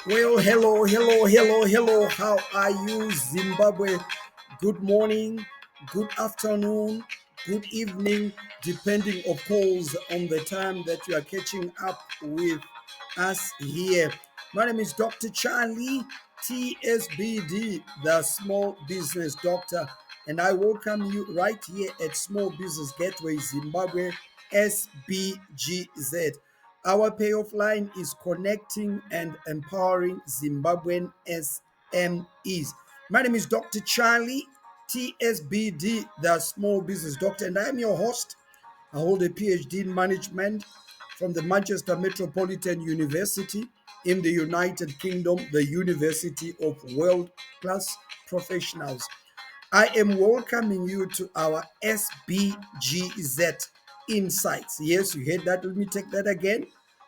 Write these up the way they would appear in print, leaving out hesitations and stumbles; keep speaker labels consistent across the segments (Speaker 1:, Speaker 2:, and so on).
Speaker 1: Well, hello. How are you, Zimbabwe? Good morning, good afternoon, good evening, depending, of course, on the time that you are catching up with us here. My name is Dr. Charlie, TSBD, the Small Business Doctor, and I welcome you right here at Small Business Gateway Zimbabwe, SBGZ. Our payoff line is connecting and empowering Zimbabwean SMEs. My name is Dr. Charlie, TSBD, the Small Business Doctor, and I'm your host. I hold a PhD in management from the Manchester Metropolitan University in the United Kingdom, the University of World Class Professionals. I am welcoming you to our SBGZ Insights. Yes, you heard that. Let me take that again.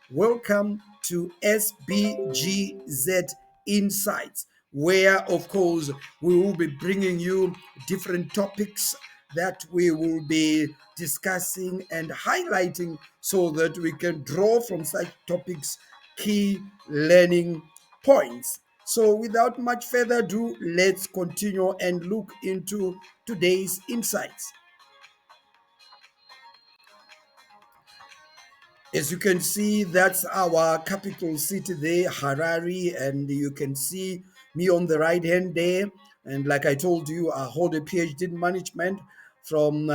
Speaker 1: Welcome to SBGZ Insights, where, of course, we will be bringing you different topics that we will be discussing and highlighting so that we can draw from such topics key learning points. So, without much further ado, let's continue and look into today's insights. As you can see, that's our capital city there, Harare, and you can see me on the right hand there. And like I told you, I hold a PhD in management from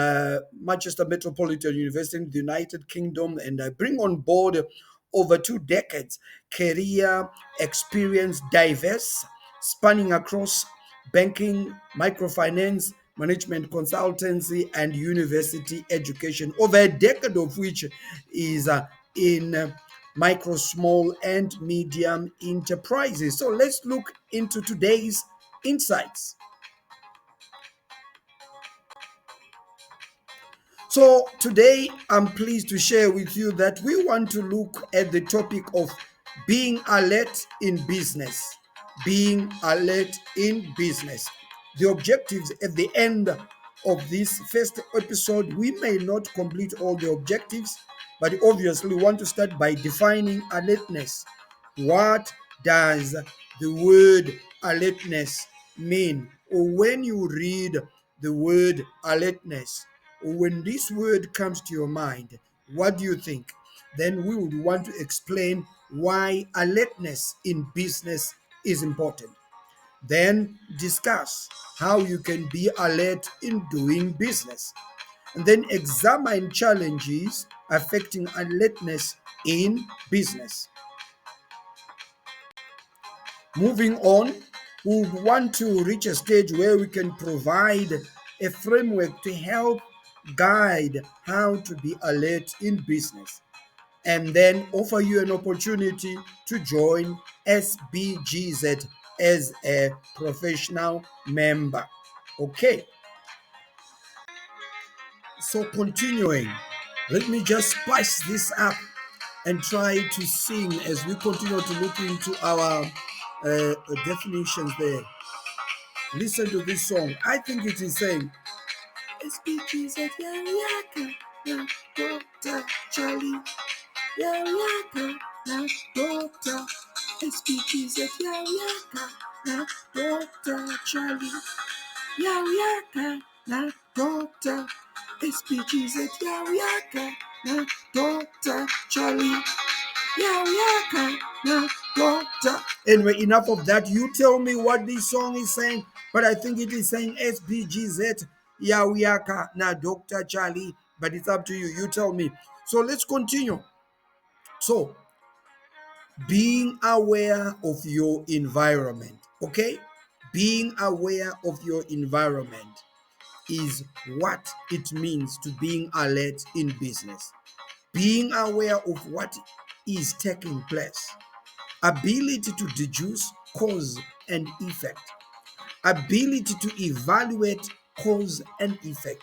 Speaker 1: Manchester Metropolitan University in the United Kingdom, and I bring on board over 2 decades career experience, diverse, spanning across banking, microfinance, management consultancy, and university education, over a decade of which is in micro, small, and medium enterprises. So let's look into today's insights. So today I'm pleased to share with you that we want to look at the topic of being alert in business. Being alert in business. The objectives at the end of this first episode, we may not complete all the objectives, but obviously we want to start by defining alertness. What does the word alertness mean? Or when you read the word alertness, or when this word comes to your mind, what do you think? Then we would want to explain why alertness in business is important. Then discuss how you can be alert in doing business. And then examine challenges affecting alertness in business. Moving on, we would want to reach a stage where we can provide a framework to help guide how to be alert in business, and then offer you an opportunity to join SBGZ as a professional member. Okay, so continuing, let me just spice this up and try to sing as we continue to look into our definitions there. Listen to this song. I think it is saying, SBGZ Yaka, Dr. Charlie, Yaka, Dr. SBGZ Yaka, Dr. Charlie, Yaka, Dr. SBGZ Yaka, Dr. Charlie, Yaka, Dr. Anyway, enough of that. You tell me what this song is saying, but I think it is saying SBGZ Yaka na Dr. Charlie, but it's up to you. You tell me. So let's continue. So, being aware of your environment, okay? Being aware of your environment is what it means to being alert in business. Being aware of what is taking place. Ability to deduce cause and effect. Ability to evaluate cause and effect.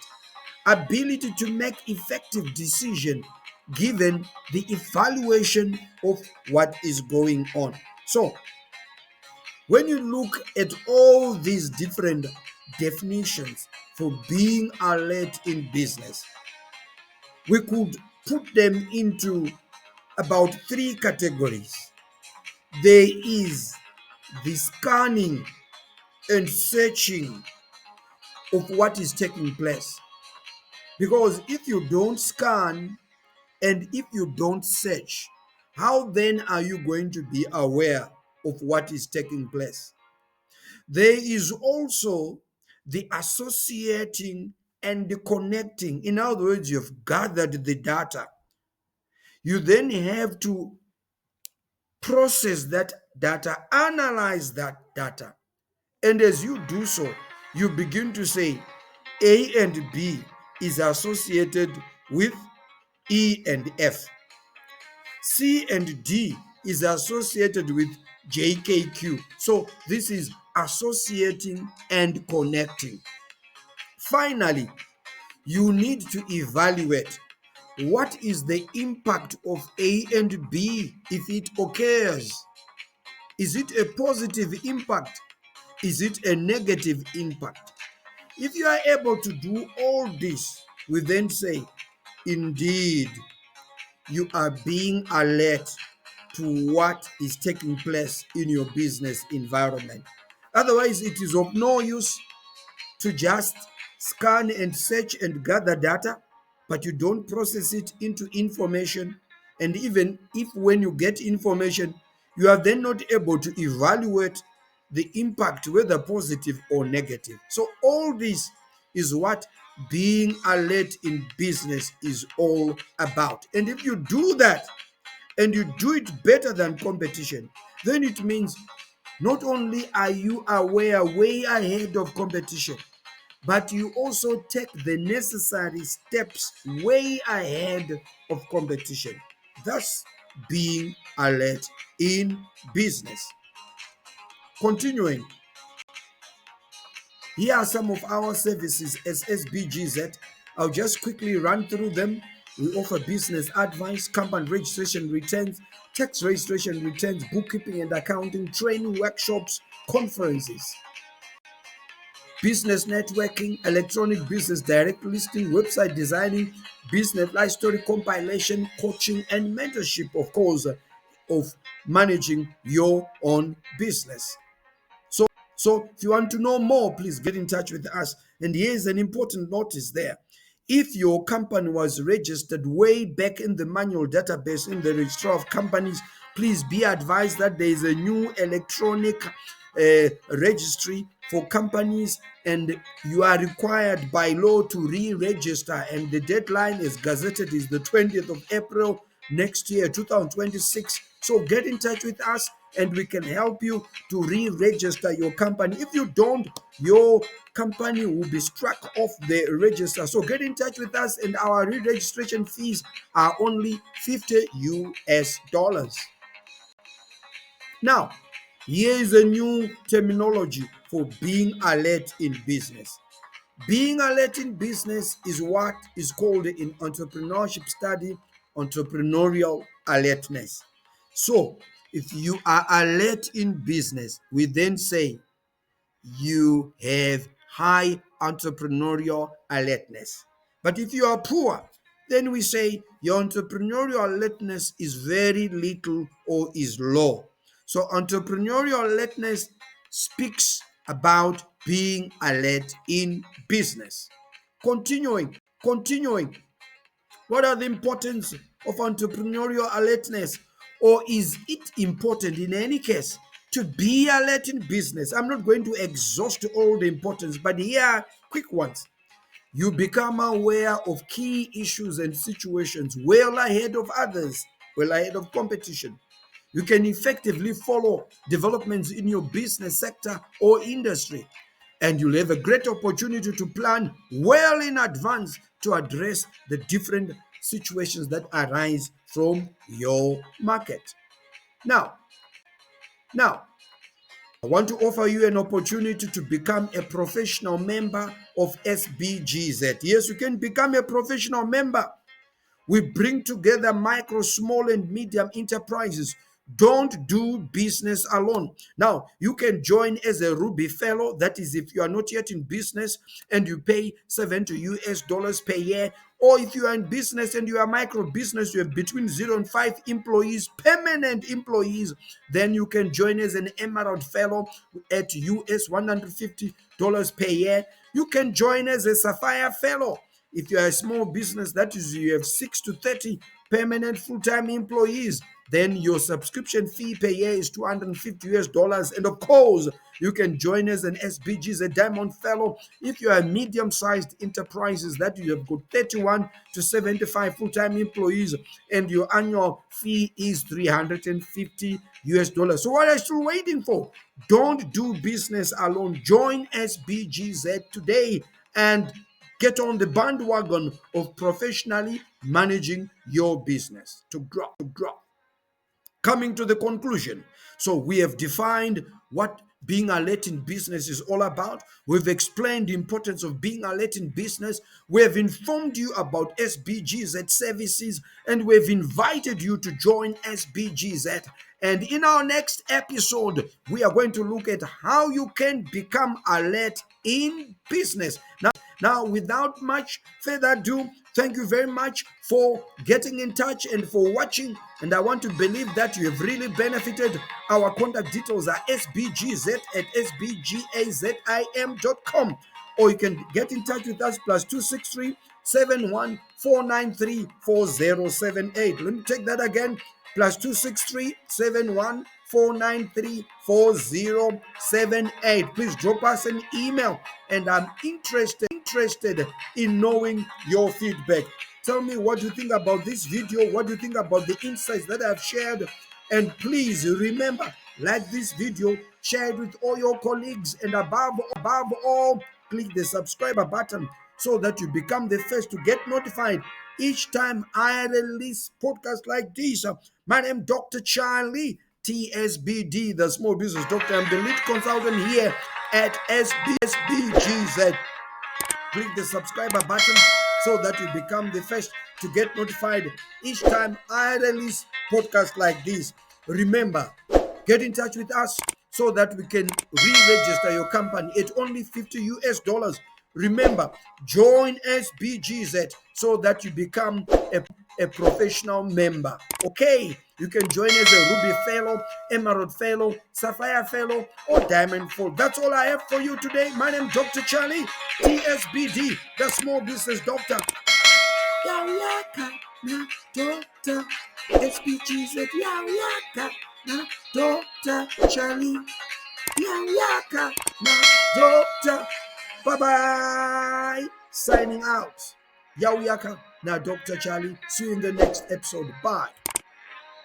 Speaker 1: Ability to make effective decision given the evaluation of what is going on. So, when you look at all these different definitions for being alert in business, we could put them into about 3 categories. there is the scanning and searching of what is taking place. Because if you don't scan and if you don't search, how then are you going to be aware of what is taking place? There is also the associating and the connecting. In other words, you've gathered the data. You then have to process that data, analyze that data. And as you do so, you begin to say A and B is associated with E and F. C and D is associated with JKQ. So this is associating and connecting. Finally, you need to evaluate what is the impact of A and B if it occurs. Is it a positive impact? Is it a negative impact? If you are able to do all this, we then say, indeed, you are being alert to what is taking place in your business environment. Otherwise, it is of no use to just scan and search and gather data, but you don't process it into information. And even if when you get information, you are then not able to evaluate the impact, whether positive or negative. So all this is what being alert in business is all about. And if you do that and you do it better than competition, then it means not only are you aware way ahead of competition, but you also take the necessary steps way ahead of competition, thus being alert in business. Continuing, here are some of our services as SBGZ. I'll just quickly run through them. We offer business advice, company registration returns, tax registration returns, bookkeeping and accounting, training, workshops, conferences, business networking, electronic business direct listing, website designing, business life story compilation, coaching, and mentorship, of course, of managing your own business. So if you want to know more, please get in touch with us. And here's an important notice there. If your company was registered way back in the manual database in the registrar of companies, please be advised that there is a new electronic registry for companies, and you are required by law to re-register, and the deadline is gazetted is the 20th of April next year, 2026. So get in touch with us and we can help you to re-register your company. If you don't, your company will be struck off the register. So get in touch with us, and our re-registration fees are only $50. Now, here is a new terminology for being alert in business. Being alert in business is what is called in entrepreneurship study entrepreneurial alertness. So, if you are alert in business, we then say you have high entrepreneurial alertness. But if you are poor, then we say your entrepreneurial alertness is very little or is low. So entrepreneurial alertness speaks about being alert in business. Continuing, what are the importance of entrepreneurial alertness? Or is it important in any case to be alert in business? I'm not going to exhaust all the importance, but here are quick ones. You become aware of key issues and situations well ahead of others, well ahead of competition. You can effectively follow developments in your business sector or industry, and you'll have a great opportunity to plan well in advance to address the different situations that arise from your market. Now, I want to offer you an opportunity to become a professional member of SBGZ. Yes, you can become a professional member. We bring together micro, small, and medium enterprises Don't do business alone. Now, you can join as a Ruby Fellow. That is, if you are not yet in business and you pay $70 per year, or if you are in business and you are micro business, you have between 0 and 5 employees, permanent employees, then you can join as an Emerald Fellow at $150 per year. You can join as a Sapphire Fellow. If you are a small business, that is, you have 6 to 30 permanent full-time employees, then your subscription fee per year is $250. And of course, you can join as an SBGZ Diamond Fellow if you are medium-sized enterprises that you have got 31 to 75 full-time employees, and your annual fee is $350. So what are you still waiting for? Don't do business alone. Join SBGZ today and get on the bandwagon of professionally managing your business to grow. Coming to the conclusion. So we have defined what being alert in business is all about. We've explained the importance of being alert in business. We have informed you about SBGZ services, and we've invited you to join SBGZ. And in our next episode, we are going to look at how you can become alert in business. Now, without much further ado, thank you very much for getting in touch and for watching. And I want to believe that you have really benefited. Our contact details are sbgz@sbgazim.com. Or you can get in touch with us +263 71493 4078. Let me take that again. +263 71493 4078. Please drop us an email, and I'm interested in knowing your feedback. Tell me what you think about this video, what you think about the insights that I've shared. And please remember, like this video, share it with all your colleagues, and above all, click the subscriber button so that you become the first to get notified each time I release podcasts like this. My name is Dr. Charlie, TSBD, the Small Business Doctor. I'm the lead consultant here at SBGZ. Click the subscriber button so that you become the first to get notified each time I release podcasts like this. Remember, get in touch with us so that we can re-register your company at only $50. Remember, join SBGZ so that you become a professional member. Okay, you can join as a Ruby Fellow, Emerald Fellow, Sapphire Fellow, or Diamond Fellow. That's all I have for you today. My name is Dr. Charlie, TSBD, the Small Business Doctor. Yawaka na Dr. SBGZ, Yawaka na Dr. Charlie, Yawaka na Dr. Bye-bye. Signing out. Yawaka na Dr. Charlie. See you in the next episode. Bye.